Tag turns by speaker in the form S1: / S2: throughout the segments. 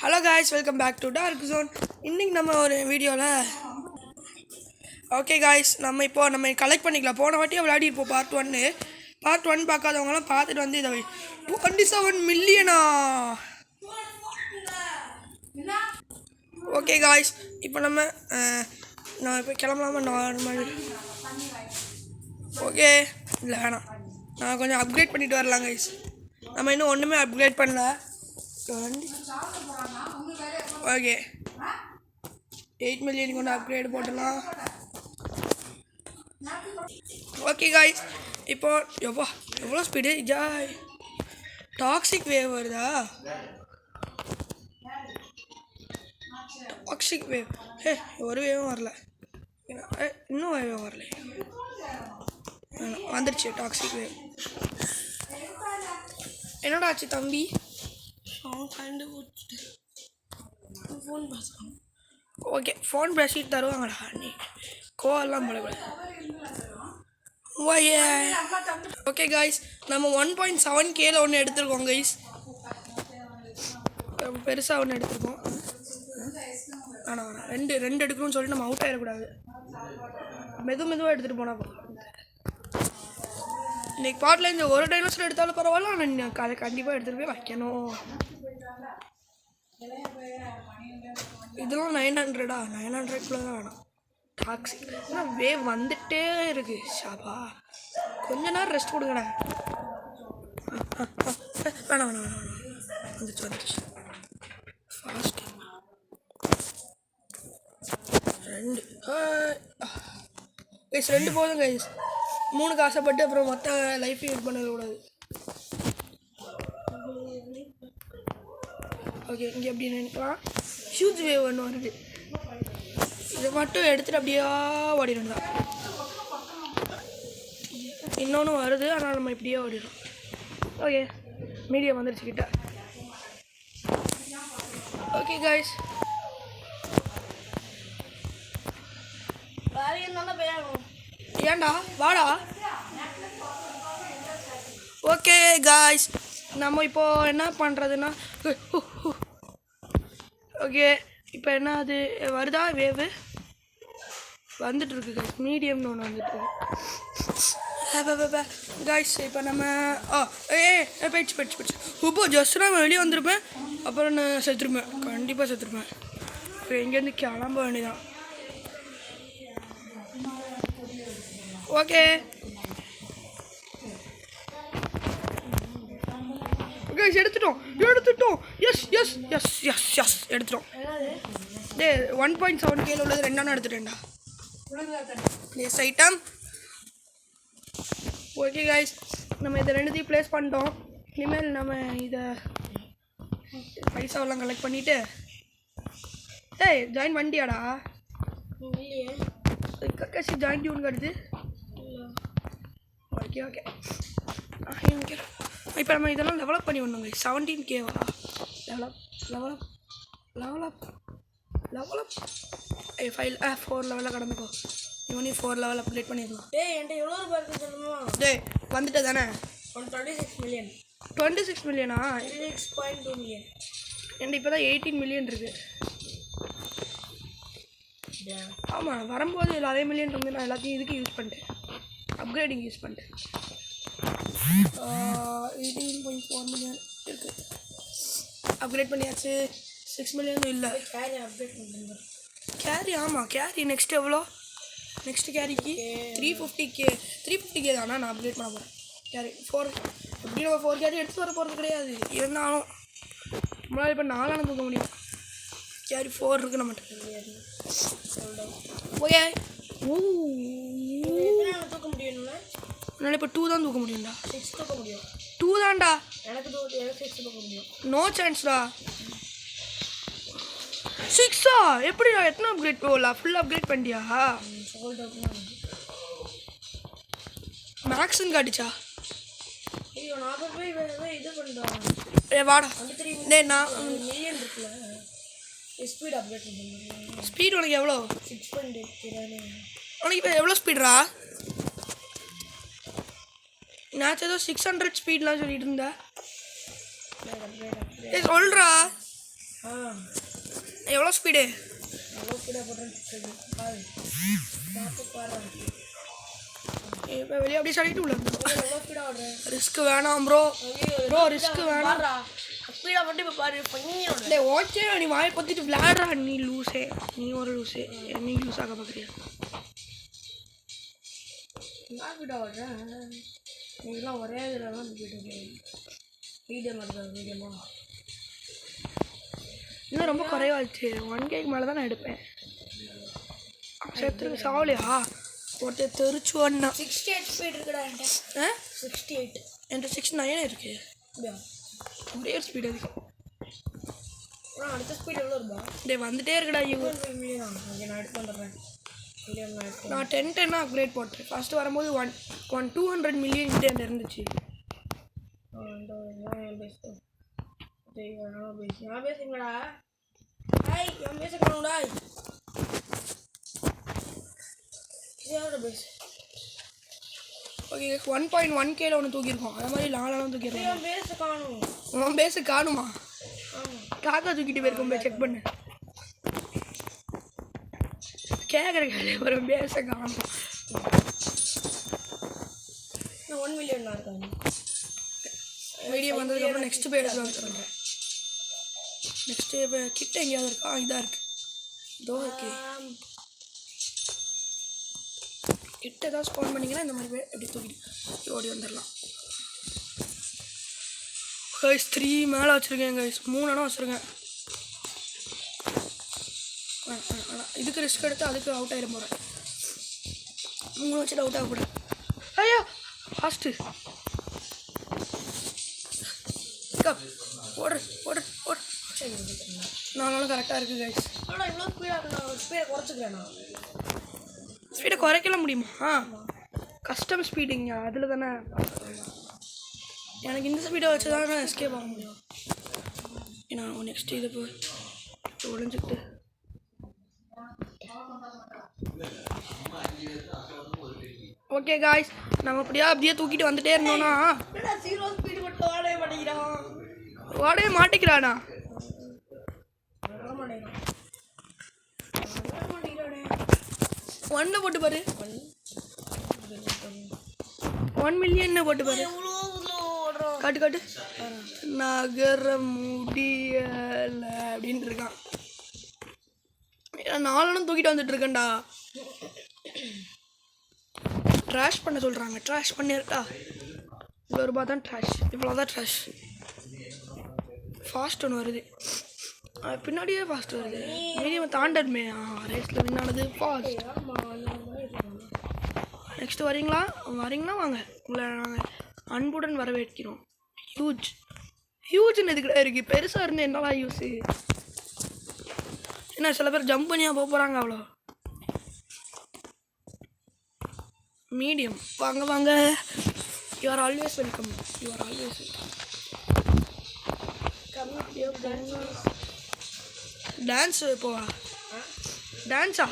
S1: Hello guys, welcome back to dark zone. இன்றைக்கி நம்ம ஒரு வீடியோவில் ஓகே காய்ஸ், நம்ம கலெக்ட் பண்ணிக்கலாம். போன வாட்டியே விளையாடிருப்போம் பார்ட் ஒன் பார்க்காதவங்களாம் பார்த்துட்டு வந்து இதை 27 மில்லியனா. ஓகே காய்ஸ், இப்போ நான் இப்போ கிளம்பலாமா? நார்மல் ஓகே, இல்லை வேணாம், நான் கொஞ்சம் அப்கிரேட் பண்ணிட்டு வரலாம் காய்ஸ். நம்ம இன்னும் ஒன்றுமே அப்கிரேட் பண்ணல. ஓகே, 8 மில்லியன் கொண்டு அப்கிரேட் போட்டலாம். ஓகே காய்ஸ், இப்போ எவ்வளோ ஸ்பீடு ஜாய் டாக்ஸிக் வேவ் வருதா? டாக்ஸிக் வேவ் ஒரு வேவும் வரல, இன்னும் வேவும் வரல. வந்துடுச்சு டாக்ஸிக் வேவ். என்னடா ஆச்சு தம்பி? ஃபோன் பேசுகிறோம். ஓகே, ஃபோன் பேசிட்டு தருவாங்கடா. நீ கோவெல்லாம் படக்கூடாது. ஓகே காய்ஸ், நம்ம 1.7K ஒன்று எடுத்துருக்கோம் கைஸ். பெருசாக ஒன்று எடுத்துருக்கோம். ஆனால் ரெண்டு எடுக்கணும்னு சொல்லிட்டு நம்ம அவுட் ஆகிடக்கூடாது. மெதுவாக எடுத்துகிட்டு போனால் இன்றைக்கி பாட்டில் இந்த ஒரு டைனோசர் எடுத்தாலும் பரவாயில்ல, ஆனால் அதை கண்டிப்பாக எடுத்துகிட்டு போய் வைக்கணும். இதெல்லாம் 900 தான் வேணும். டாக்ஸிக் வேவ் வந்துட்டே இருக்கு. ஷாபா, கொஞ்ச நேரம் ரெஸ்ட் கொடுங்கண்ணே. வேணாம் வந்துச்சு ஃபாஸ்ட். ரெண்டு போதும் கைஸ். 3 ஆசைப்பட்டு அப்புறம் மொத்த லைஃப்பையும் யூஸ் பண்ணக்கூடாது. ஓகே, இங்கே எப்படி நினைக்கலாம். ஹியூஜ் வேவ் ஒன்று வருது. இதை மட்டும் எடுத்துகிட்டு அப்படியே ஓடிடும் தான். இன்னொன்று வருது, ஆனால் நம்ம இப்படியே ஓடிடும். ஓகே, மீடியம் வந்துடுச்சு கிட்ட. ஓகே காய்ஸ், ஏண்டா வாடா. ஓகே காய்ஸ், நம்ம இப்போது என்ன பண்ணுறதுன்னா, ஓகே இப்போ என்ன அது வருதா? வேவு வந்துட்டுருக்கு கைஸ். மீடியம்னு ஒன்று வந்துட்டுருக்கு காய்ஸ். இப்போ நம்ம போயிடுச்சு. இப்போ ஜஸ்ட் நான் வெளியே வந்திருப்பேன், அப்புறம் நான் செத்துருப்பேன், கண்டிப்பாக செத்துருப்பேன். இப்போ எங்கேருந்து கிளம்ப வேண்டியதான். ஓகே கைஸ், எடுத்துட்டோம். எஸ் எடுத்துட்டோம். 1.7K உள்ளது 2 எடுத்துட்டேன்டா. Place item. ஓகே கைஸ், நம்ம இதை 2த்தையும் ப்ளேஸ் பண்ணிட்டோம். இனிமேல் நம்ம இதை பைசாவெல்லாம் கலெக்ட் பண்ணிவிட்டு ஜாயின் பண்ணிட்டியாடா? கக்காசி ஜாயின் டியூன் கடுது. ஓகே இப்போ நம்ம இதெல்லாம் டெவலப் பண்ணி வந்தோங்க. 17K லெவலப் 4 லெவலில் கடந்துக்கோ. இவனையும் 4 லெவல் அப்டேட் பண்ணிடலாம்.
S2: என்கிட்ட எவ்வளோ ரூபாய் இருக்குது சொல்லுமா?
S1: வந்துட்டு தானே
S2: 26 மில்லியன்.
S1: 26 மில்லியனா?
S2: 6.2 மில்லியன்.
S1: என்கிட்ட இப்போ தான் 18 மில்லியன் இருக்குது. ஆமாம், வரும்போது அதே மில்லியன் வந்து நான் எல்லாத்தையும் இதுக்கு யூஸ் பண்ணிட்டேன், அப்கிரேடிங் யூஸ் பண்ணிட்டேன். 18.4 மில்லியன் இருக்குது, அப்கிரேட் பண்ணியாச்சு. 6 மில்லியன் இல்லை.
S2: கேரி அப்டேட் பண்ணுங்க.
S1: கேரி, ஆமாம் கேரி நெக்ஸ்ட் எவ்வளோ? நெக்ஸ்ட் கேரிக்கு 350K தானா? நான் அப்கிரேட் பண்ண போகிறேன். கேரி 4 எப்படி நம்ம 4 கேரி எடுத்து வர போகிறது கிடையாது. இருந்தாலும் நம்மளால் இப்போ 4 தூக்க முடியும். கேரி 4 இருக்குது நம்மகிட்ட. ஓகே,
S2: தூக்க முடியும்ல.
S1: என்னால் இப்போ 2 தான் தூக்க முடியும்டா.
S2: 6 தூக்க முடியும்.
S1: 2 தான்டா.
S2: எனக்கு 6 தூக்க முடியும்.
S1: நோ சான்ஸ்டா. 6ஆ? எப்படிடா? எத்தனை அப்கிரேட் போகலாம்? ஃபுல் அப்கிரேட் பண்ணிட்டியா? மேக்ஸுன்னு காட்டிச்சா?
S2: ஐயோ, நான் போய் இது பண்ணுறேன்.
S1: வாடா. நான்
S2: மில்லியன் இருக்குல்ல, ஸ்பீட் அப்டேட் பண்ணுறேன்.
S1: ஸ்பீட் உனக்கு எவ்வளோ?
S2: 6.8.
S1: உனக்கு இப்போ எவ்வளோ ஸ்பீட்ரா? நான் ஏதோ 600 ஸ்பீட்லாம் சொல்லிட்டு இருந்தேன். சொல்கிறா
S2: ஆ
S1: எவ்வளோ ஸ்பீடு?
S2: எவ்வளோ ஸ்பீடாக போடுறேன்னு பாரு. பார்த்து பாரு.
S1: இப்போ வெளியே அப்படியே சொல்லிட்டு உள்ள
S2: எவ்வளோ ஸ்பீடாக ஓடுறேன்.
S1: ரிஸ்க் வேணாம் ப்ரோ. ப்ரோ ரிஸ்க் வேணாம்.
S2: பாடுறா ஸ்பீடாக மட்டும் இப்போ பாரு. பண்ணியோட
S1: டே ஓகே, நீ வாயை பற்றிட்டு விளையாடுறா. நீ லூஸே, நீ ஒரு லூஸே. நீ லூஸ் ஆக பார்க்குறியா?
S2: நான் ஸ்பீடாக ஓடுறேன். நீங்களாம் ஒரே இதில் தான் போயிட்டு மீடியம் இருக்கிறது. மீடியமாக
S1: இன்னும் ரொம்ப குறைவாச்சு. 1K மேலே தான் நான் எடுப்பேன். செத்துருக்கு சாவலியா? ஒருத்தர் தெரிச்சு ஒன்னா
S2: 68 ஸ்பீட் இருக்குடா என்கிட்ட. 68
S1: என்கிட்ட 69 இருக்கு.
S2: அப்படியா?
S1: அப்படியே ஒரு ஸ்பீடு அதுக்கு.
S2: அப்புறம் அடுத்த ஸ்பீட் எவ்வளோ இருப்பா?
S1: டே வந்துட்டே இருக்குடா இவங்க.
S2: மில்லியன் இங்கே நான் எடுத்து வந்துடுறேன். மில்லியன் நான் எடுத்து
S1: நான் 10 அப்கிரேட் போட்டேன். ஃபஸ்ட்டு வரும்போது 200 மில்லியன் கிட்டே இருந்துச்சு.
S2: என் பேசு நான் பேசுங்கடா. ஹாய் என் பேச காணும்டா. பேசு.
S1: ஓகே 1.1Kல ஒன்று தூக்கியிருக்கோம். அது மாதிரி லாலாம் தூக்கிடுறோம்.
S2: என் பேச காணும்.
S1: உன் பேச காணுமா?
S2: ஆமாம்
S1: காக்கா தூக்கிட்டு போயிருக்கோம். போய் செக் பண்ணு. கேட்குற ஒரு பேச காணும்.
S2: நான் 1 மில்லியன் தான் இருக்காங்க.
S1: வீடியோ வந்ததுக்கப்புறம் நெக்ஸ்ட்டு போய் எடுத்து வந்துடுறேன். நெக்ஸ்ட்டு இப்போ கிட்ட எங்கேயாவது இருக்கா? இதாக இருக்குது. இதோ இருக்கு. கிட்ட ஏதாவது ஸ்பான் பண்ணிங்கன்னா இந்த மாதிரி போய் எப்படி தூக்கிட்டு ஓடி வந்துடலாம். கைஸ் 3 மேலே வச்சுருக்கேன். கைஸ் 3 இடம் வச்சுருக்கேன். இதுக்கு ரிஸ்க் எடுத்து அதுக்கு அவுட் ஆகிட போகிறேன். 3 வச்சுட்டு அவுட் ஆகக்கூடாது. ஐயா ஃபாஸ்ட்டு ஓடு ஓடு ஓடு. நானும் கரெக்டாக இருக்குது கைஸ்.
S2: ஆனால் இவ்வளோ ஸ்பீடாக நான் ஸ்பீடை குறைச்சிக்கிறேண்ணா.
S1: ஸ்பீடை குறைக்கலாம் முடியுமா? கஸ்டம் ஸ்பீடுங்க அதில் தானே. எனக்கு இந்த ஸ்பீடை வச்சு தான் நான் எஸ்கேப் ஆக முடியும். ஏன்னா நெக்ஸ்ட் இதை போய் ஒழிஞ்சிட்டு ஓகே காய்ஸ், நம்ம அப்படியே தூக்கிட்டு வந்துட்டே இருந்தோம்னா
S2: 0 ஸ்பீடு மட்டும் ஓடவே மாட்டேங்கிறான்.
S1: ஓடவே மாட்டேங்கிறானா? ஒன்ல போட்டு பாரு. 1 மில்லியன் போட்டு பாரு. காட்டு காட்டு. நகர முடியல அப்படின்னு இருக்கான். 4 தூக்கிட்டு வந்துட்டு இருக்கேன்டா. ட்ராஷ் பண்ண சொல்கிறாங்க. ட்ராஷ் பண்ணிருட்டா. இவ்வளோ ரூபா தான் ட்ராஷ். இவ்வளோதான் ட்ராஷ். ஃபாஸ்ட் ஒன்று வருது. பின்னாடியே ஃபாஸ்ட் வருது. மீடியம் தாண்டடுமே. ரேஸில் வின் ஆனது ஃபாஸ்ட். நெக்ஸ்ட்டு வரீங்களா வாங்க. உங்களை நாங்கள் அன்புடன் வரவேற்கிறோம். ஹியூஜ்னு எதுக்கிட்ட இருக்குது? பெருசாக இருந்து என்னடா யூஸு? என்ன சில பேர் ஜம்ப் பண்ணியாக போகிறாங்க. அவ்வளோ மீடியம். வாங்க. You are always welcome. Dance போவா? டான்ஸா?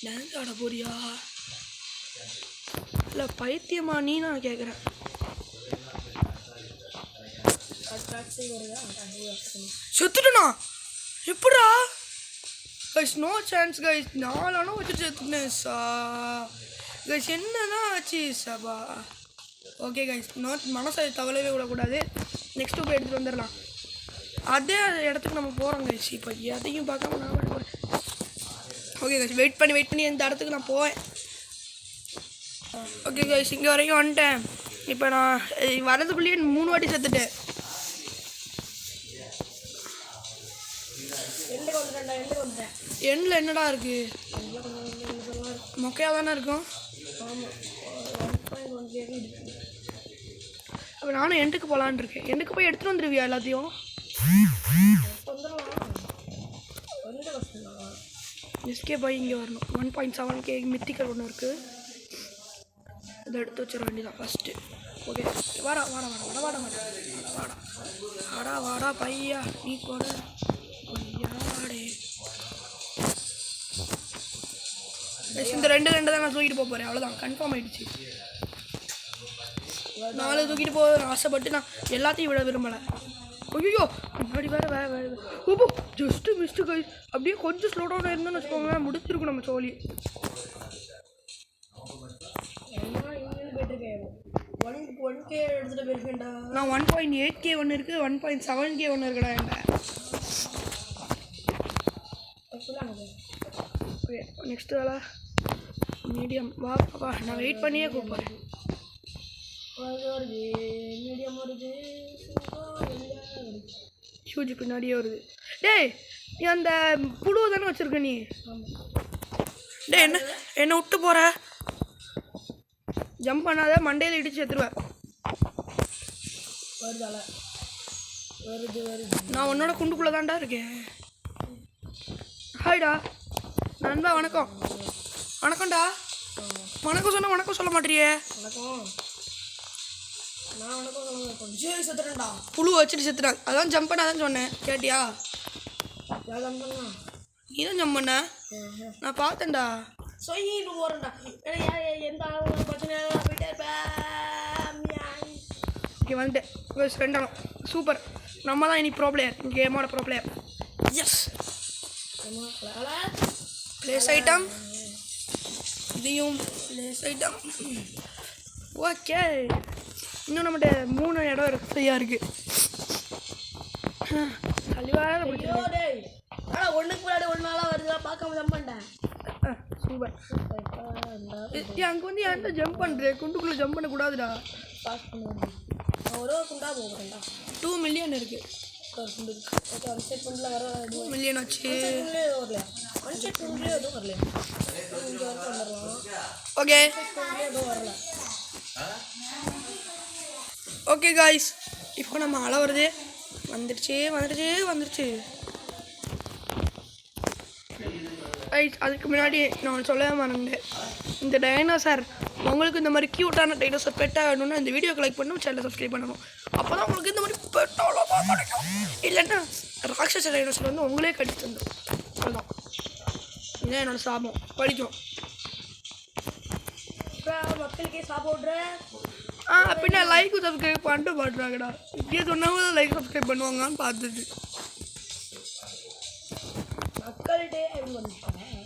S1: டான்ஸ் ஆட போறியா? இல்லை பைத்தியமா நீ? நான் கேட்குறேன். செத்துட்டா எப்படா? Guys know chance guys. 4 வச்சுட்டு செத்துனேன் கைஸ். என்னதான் ஆச்சு சபா? ஓகே கைஸ், மனசை தவளவே விடக்கூடாது. நெக்ஸ்ட்டு போய் எடுத்துகிட்டு வந்துடலாம். அதே இடத்துக்கு நம்ம போகிறோம் கைஸ். இப்போ எதையும் பார்க்காம நான் போகிறேன். ஓகே கைஸ், வெயிட் பண்ணி இந்த இடத்துக்கு நான் போவேன். ஓகே கைஸ், இங்கே வரைக்கும் வந்துட்டேன். இப்போ நான் வரதுக்குள்ளேயே 3 வாட்டி செத்துட்டேன். எண்ணில் என்னடா இருக்குது? மொக்கையாக தானே இருக்கும். அப்போ நானும் எண்டுக்கு போகலான் இருக்கேன். எண்டுக்கு போய் எடுத்துகிட்டு வந்துடுவியா எல்லாத்தையும்? எஸ்கே போய் இங்கே வரணும். 1.7K மித்திக்கல் ஒன்று இருக்குது. இதை எடுத்து வச்சிட வேண்டியதான் ஃபஸ்ட்டு. ஓகே வாடா பையா நீ போட பையாடே. இந்த 2 தான் நான் தூக்கிட்டு போக போகிறேன். அவ்வளோதான், கன்ஃபார்ம் ஆகிடுச்சு. 4 தூக்கிட்டு போக ஆசைப்பட்டு நான் எல்லாத்தையும் விட விரும்பலை. ஐயோ அப்படி வேறு ஓப்போ ஜஸ்ட்டு மிஸ்டு கைஸ். அப்படியே கொஞ்சம் ஸ்லோ டவுன் இருந்தோன்னு வச்சுக்கோங்களேன், முடிச்சிருக்கும் நம்ம சோழி. நான் 1.8K ஒன்று இருக்குது, 1.7K ஒன்று இருக்குடா என்கிட்ட. ஓகே நெக்ஸ்ட் வேலை மீடியம். வா வா நான் வெயிட் பண்ணியே கூப்பிட்றேன். ஹியூஜ் பின்னாடியே வருது. டேய் நீ அந்த புழுவை தானே வச்சுருக்க நீ? டே என்னை விட்டு போகிற. ஜம்ப் பண்ணாத, மண்டையில் இடிச்சு எடுத்துருவேன். நான் உன்னோட குண்டுக்குள்ளே தான்டா இருக்கேன். ஹாய்டா நண்பா, வணக்கம். வணக்கம்டா. வணக்கம் சொன்னால் வணக்கம் சொல்ல மாட்டேறியே. புழு வச்சுட்டு செத்துட்டான். அதான் ஜம்ப் பண்ண அதான் சொன்னேன், கேட்டியா? நீ தான் ஜம்ப் பண்ண, நான் பார்த்தேன்டா. ஓகே வந்துட்டேன். ரெண்டாலும் சூப்பர். நம்ம தான் இனி ப்ரோ பிளேயர், கேமோட pro player. Yes place item, இதையும் பிளேஸ் ஐட்டம். ஓகே இன்னும் நம்மகிட்ட 3 இடம் இருக்கு, ஃப்ரீயாக இருக்குது. கழிவாக
S2: ஒன்றுக்கு முன்னாடி 1 நாளாக வருது, பார்க்காம ஜம்ப் பண்ணிட்டேன்.
S1: சூப்பர். அங்கே வந்து ஏன்டா ஜம்ப் பண்ணுறேன்? குண்டுக்குள்ளே ஜம்ப் பண்ணக்கூடாதுடா.
S2: பாஸ் பண்ணுவேன். ஒரு குண்டா போகிறேன்டா.
S1: 2 மில்லியன் இருக்குது.
S2: குண்டு ஓகே, 1 செட் குண்டில் வர
S1: 2 மில்லியன் ஆச்சு.
S2: வரல 1 செட் குண்டிலே எதுவும் வரல. இங்கே வரைக்கும் வந்துடலாம்.
S1: ஓகே
S2: எதுவும் வரல.
S1: ஓகே காய்ஸ், இப்போ நம்ம மழை வருது. வந்துடுச்சு. அதுக்கு முன்னாடி நான் சொல்லவே மறந்தேன், இந்த டைனோசர் உங்களுக்கு இந்த மாதிரி க்யூட்டான டைனோசர் பெட்டாக வேணும்னா இந்த வீடியோக்கு லைக் பண்ணணும், சேனலை சப்ஸ்கிரைப் பண்ணணும். அப்போ தான் உங்களுக்கு இந்த மாதிரி பெட்டாக கிடைக்கும். இல்லைன்னா ராட்சச டைனோசர் வந்து உங்களே கடிச்சு தந்துடும். அதுதான் இதுதான் என்னோடய சாபம். படிக்கும்
S2: மக்களுக்கே சாப்பிட்றேன்.
S1: அப்படின்னா லைக் சப்ஸ்கிரைப் பண்ணிட்டு பாட்டுறாங்கடா. இப்படியே சொன்னவங்க தான் லைக் சப்ஸ்கிரைப் பண்ணுவாங்கன்னு பார்த்துட்டு.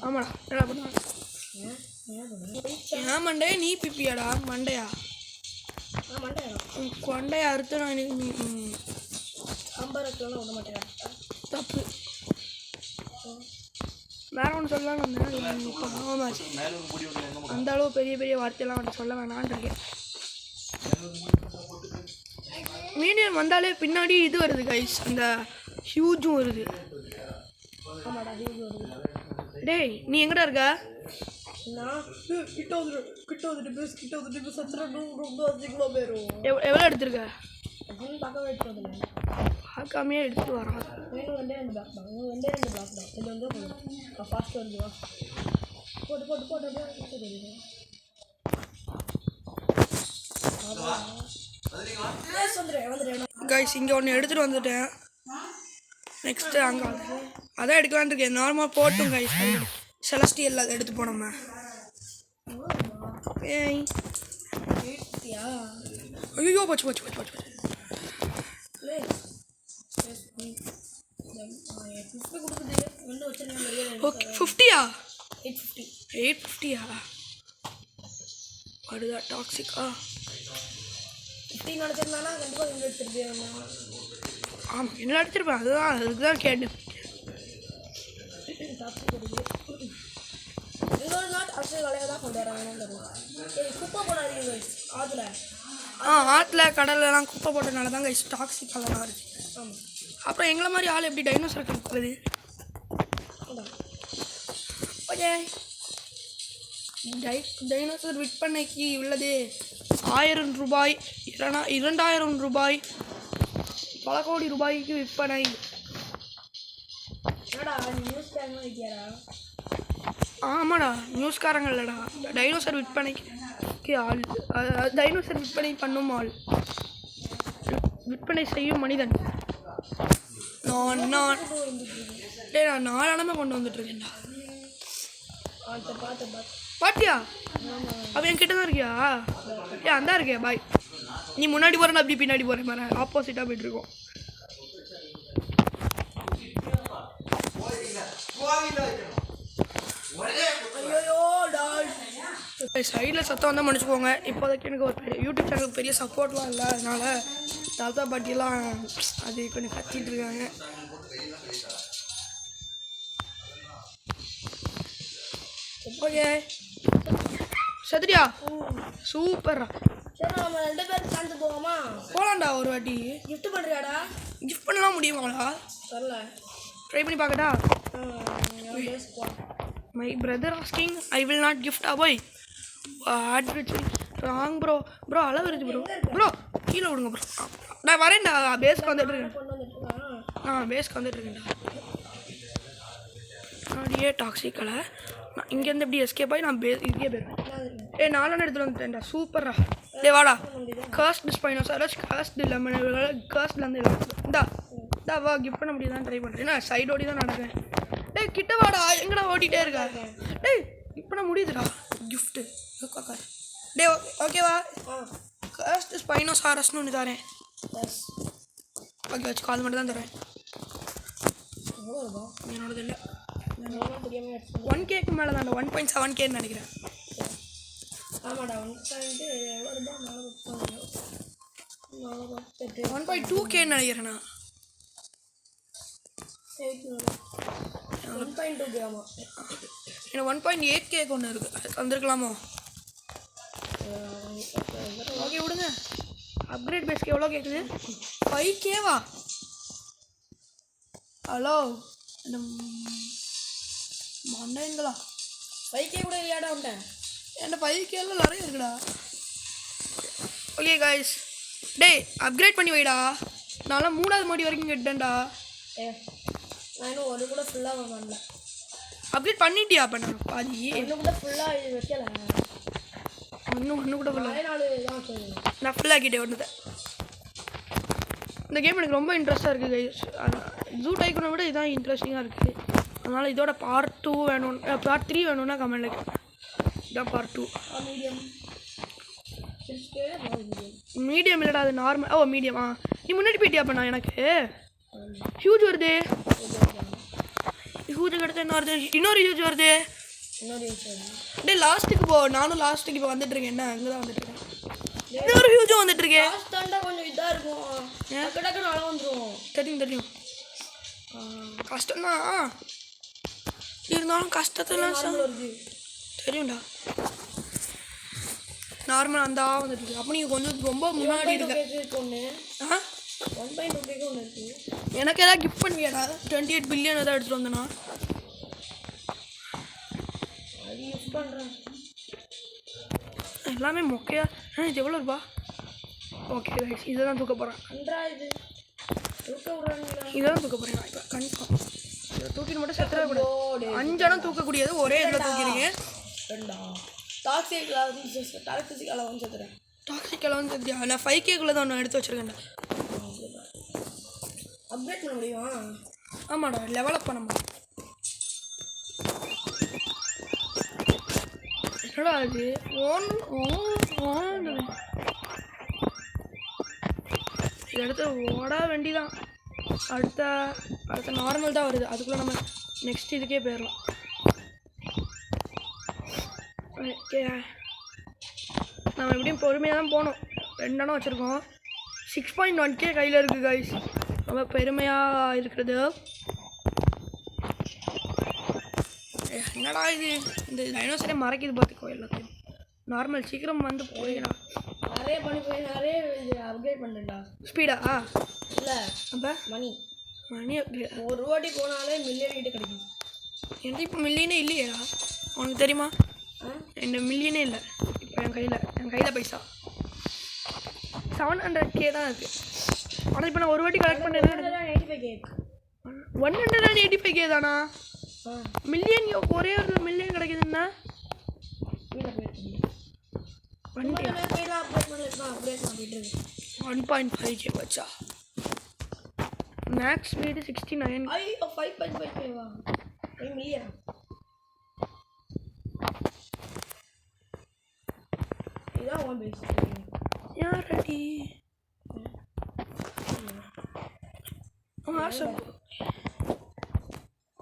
S1: ஆமாடா என்ன பண்ணுவாங்க? ஏன் மண்டையா நீ பிப்பியாடா? மண்டையா கொண்டையா அறுத்து நான்
S2: விட மாட்டேன்.
S1: தப்பு. வேற ஒன்று சொல்லலாம்னு வந்தேன், அந்த அளவு பெரிய வார்த்தையெல்லாம் வந்து சொல்ல வேணான்னு இருக்கேன். மீடியம் வந்தாலே பின்னாடி இது வருது கைஸ், அந்த ஹியூஜும் வருது. டேய் நீ எங்கடா இருக்க? எவ்வளோ எடுத்துருக்க? பார்க்காமையே எடுத்துட்டு வரான். கைஸ் இங்கே ஒன்று எடுத்துகிட்டு வந்துட்டேன். நெக்ஸ்ட்டு அங்கே அதான் எடுக்கலான்னு இருக்கேன். நார்மல் போட்டும் கைஸ், செலஸ்டியல் அதை எடுத்து போனோம்மா. ஐயோ போச்சு. 50யா? 850யா? வருதா டாக்ஸிக்கா?
S2: 50 நினச்சிருந்தானா கண்டிப்பாக இங்கே எடுத்துருப்பேன்.
S1: ஆமாம் என்ன அடிச்சிருப்பேன், அதுக்கு தான் கேட்டேன்.
S2: இன்னொரு நாள் அரசியல் வேலையை தான் கொண்டு வராங்கன்னு குப்பை போடாதீங்க ஆற்றுல.
S1: ஆற்றுல கடலெலாம் குப்பை போட்டதுனால தான் கைஸ் டாக்ஸிக் கலராக இருக்குது.
S2: ஆமாம்.
S1: அப்புறம் எங்களை மாதிரி ஆள் எப்படி டைனோசரை கற்றுக்கிறது? ஓகே டைனோசர் விற்பனைக்கு உள்ளது 1000 ரூபாய், 2000 ரூபாய், பல கோடி ரூபாய்க்கு விற்பனை. ஆமாடா நியூஸ்காரங்க இல்லைடா, டைனோசர் விற்பனைக்கு ஆள், டைனோசர் விற்பனை பண்ணும் ஆள், விற்பனை செய்யும் மனிதன். நான் 4 இடமே கொண்டு வந்துட்டுருக்கேன்டா. பாட்டியா? அப்போ என்கிட்ட தான் இருக்கியா? அந்த இருக்கியா? பாய். நீ முன்னாடி போகிறேன்னா அப்படி பின்னாடி போகிறேன், மாதிரி ஆப்போசிட்டாக போய்ட்டுருக்கோம். சைடில் சத்தம் வந்தால் மன்னிச்சுக்கோங்க. இப்போதைக்கு எனக்கு ஒரு யூடியூப் சேனலுக்கு பெரிய சப்போர்ட்லாம் இல்லை, அதனால் தாத்தா பாட்டியெல்லாம் அது கொஞ்சம் கத்திட்டு இருக்காங்க. ஓகே சத்ரியா சூப்பர்ரா.
S2: சரி நம்ம 2 பேரும் சேர்ந்து போவோமா?
S1: போகலாம்டா ஒரு வாட்டி.
S2: gift பண்ணுறியாடா?
S1: கிஃப்ட் பண்ணலாம் முடியுமாடா?
S2: சொல்லல.
S1: ட்ரை பண்ணி பார்க்கட்டா? My brother asking I will not gift a boy. Wrong bro. Bro அளவு இருக்கு ப்ரோ. ப்ரோ கீழே விடுங்க ப்ரோ. நான் வரேன்டா, பேஸ்க்கு வந்துட்டு இருக்கேன். பேஸ்க்கு வந்துட்டு இருக்கேன்டா. அப்படியே டாக்ஸிக்கலை நான் இங்கேருந்து எப்படி எஸ்கேப் ஆகி நான் இதுக்கே போயிருவேன். நானும் எடுத்துகிட்டு வந்துட்டேன்டா. சூப்பர்ரா. வாடா. கர்ஸ்ட் ஸ்பைனோசாரஸ், கர்ஸ்ட் லெமன், கர்ஸ்ட்லேருந்து இந்தா வா. கிஃப்ட் பண்ண முடியுதான் ட்ரை பண்ணுறேன். நான் சைடு ஓடி தான் நடக்கிறேன். கிட்ட வாடா, எங்கடா ஓட்டிகிட்டே இருக்கா? கிஃப்ட் பண்ண முடியுதுடா. கிஃப்ட்டு ஓகேவா? கர்ஸ்ட் ஸ்பைனோசாரஸ்னு ஒன்று தரேன். ஓகே வச்சு கால் மட்டும் தான் தரேன். என்னோடது இல்லை. 1Kக்கு மேலே தான்டா. 1.7Kன்னு நினைக்கிறேன்.
S2: ஆமாடா
S1: 1.2Kன்னு நினைக்கிறேண்ணா.
S2: 1.2K. ஆமாம்
S1: எனக்கு 1.8Kக்கு ஒன்று இருக்குது, அது வந்துருக்கலாமோ? ஓகே விடுங்க. அப்கிரேட் பேஸ்க்கு எவ்வளோ கேட்குது? 5Kவா? ஹலோ மண்டைங்களா?
S2: 5K கூட இல்லையாடா உண்டேன்?
S1: என்கிட்ட 5Kலாம் நிறைய இருக்குடா. ஓகே காய்ஸ், அப்கிரேட் பண்ணி வைடா. நான்லாம் 3வது மாடி வரைக்கும் கேட்டேன்டா.
S2: நான் இன்னும் ஒரு கூட ஃபுல்லாக பண்ணல.
S1: அப்கிரேட் பண்ணிட்டியா? அப்போ நான் பாதி
S2: ஒன்று கூட ஃபுல்லாக இது வைக்கல.
S1: ஒன்று கூட ஃபுல்லாக
S2: 4 தான் சொல்லுவேன்.
S1: நான் ஃபுல்லாகிட்டே ஒன்று. இந்த கேம் எனக்கு ரொம்ப இன்ட்ரெஸ்ட்டாக இருக்குது கைஸ். ஜூ டைக்கூனை விட இதுதான் இன்ட்ரெஸ்டிங்காக இருக்குது. அதனால் இதோட பார்ட் 2 வேணும், பார்ட் 3 வேணும்னா கமெண்ட்டில் கேட்பேன். இதான் பார்ட் 2. மீடியம் இல்லைடா, அது நார்மல். மீடியம். நீ முன்னாடி போயிட்டியா? பண்ணா எனக்கு ஹியூஜ் வருது. ஹியூஜ் கிடச்சா என்ன வருது? இன்னொரு ஹியூஜ் வருது. லாஸ்ட்டுக்கு போ. நானும் லாஸ்ட்டுக்கு இப்போ வந்துட்டு இருக்கேன். என்ன அங்கே தான் வந்துட்டு இருக்கேன். இன்னொரு ஹியூஜும் வந்துட்டு இருக்கேன்.
S2: கொஞ்சம் இதாக இருக்கும். டக்கு நல்லா வந்துடும்.
S1: தெரியும் கஷ்டம்தான், இருந்தாலும் கஷ்டத்தெல்லாம் தெரியும்டா. நார்மல் அந்த வந்துட்டு இருக்கு. அப்போ நீங்கள் கொஞ்சம் ரொம்ப முன்னாடி இருக்கு. எனக்கு ஏதாவது கிஃப்ட் பண்ணுவியாடா? 28 பில்லியன் ஏதாவது எடுத்துகிட்டு வந்தேன்னா எல்லாமே மொக்கையா. இது எவ்வளோ ரூபா? ஓகே ரைட், இதை தான் தூக்க போகிறேன். இதான் தூக்க போகிறேன் நான் இப்போ கன்ஃபார்ம். இதை தூக்கிட்டு மட்டும் செத்துற கூட 5 இடம் தூக்கக்கூடியது ஒரே இதில் தூக்கிறீங்க.
S2: டாக்ஸிக் அளவு செத்துறேன்.
S1: டாக்ஸிக் அளவு செத்தியா? நான் 5Kக்குள்ளே தான் ஒன்று எடுத்து வச்சுருக்கேன்டா.
S2: அப்டேட் பண்ண முடியுமா?
S1: ஆமாடா, லெவலப் பண்ண முடியும். என்னடா அது இதை எடுத்து ஓட வேண்டிதான். அடுத்த நார்மல் தான் வருது. அதுக்குள்ளே நம்ம நெக்ஸ்ட் இதுக்கே போயிடலாம். ஓகே, நம்ம எப்படியும் பொறுமையாக தான் போகணும். 2 இடம் வச்சுருக்கோம். 6.1K கையில் இருக்குது கைஸ். ரொம்ப பெருமையாக இருக்கிறது. என்னடா இது? இந்த டைனோசரே மறைக்குது பார்த்துக்கோ எல்லாத்தையும். நார்மல் சீக்கிரம் வந்து போயிடலாம்.
S2: நிறைய பண்ணி போய் நிறைய அப்கிரேட் பண்ணுறேன்டா.
S1: ஸ்பீடா?
S2: இல்லை
S1: அப்போ
S2: மணி அப்கிரேட். ஒரு வாட்டி போனாலே மில்லியன் கிட்ட கிடைக்கும்.
S1: என்கிட்ட இப்போ மில்லியனே இல்லையேடா, உனக்கு தெரியுமா? என்ன மில்லியனே இல்லை இப்போ என் கையில் பைசா 700K தான் இருக்குது. ஆனால் இப்போ நான் ஒரு வாட்டி கலெக்ட் பண்ணேன். 185K தானா? மில்லியன் ஒரே ஒரு மில்லியன் கிடைக்குதுன்னா 1.5K வச்சா. Max speed 69.
S2: 5.5K million. இதான் ஒன் பேஸ்.
S1: யார் ரெடி?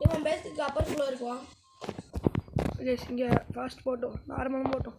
S2: இவன் பேஸுக்கு அப்பர் ஃபுல்லாக இருக்குவா.
S1: இங்கே ஃபாஸ்ட் போட்டோம், நார்மலும் போட்டோம்.